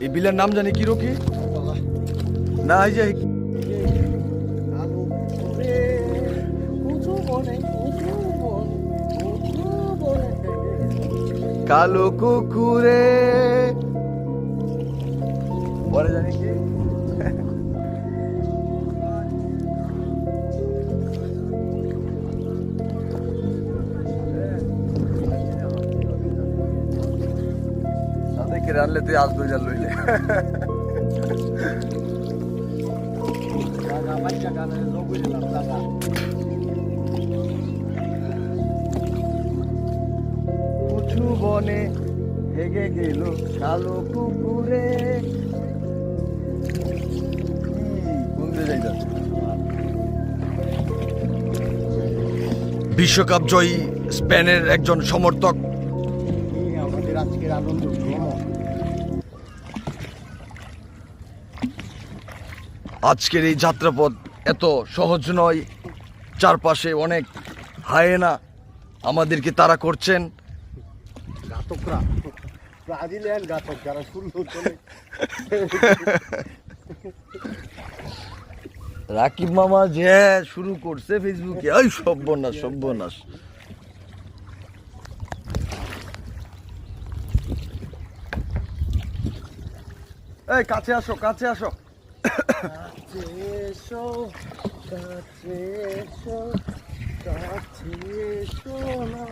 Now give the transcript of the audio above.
এই বিলের নাম জানি কি রকি না এই যে কালো কুকুরে পরে জানি কি তাদেরকে রানলে তুই আজ দুই জাল লইলে উঁচু বনে হেগে গেল কালো কুকুরে বিশ্বকাপ জয়ী স্পেনের একজন সমর্থক আমাদের আজকের আনন্দ আজকের এই যাত্রাপথ এত সহজ নয় চারপাশে অনেক হায়েনা আমাদেরকে তাড়া করছেন ঘাতকরা ব্রাজিলিয়ান ঘাতক যারা শুরু করে রাকিব মামা যে শুরু করছে ফেসবুকে এই সর্বনাশ সর্বনাশ এই কাছে আসো কাছে আসো কাছে এসো কাছে এসো কাছে এসো না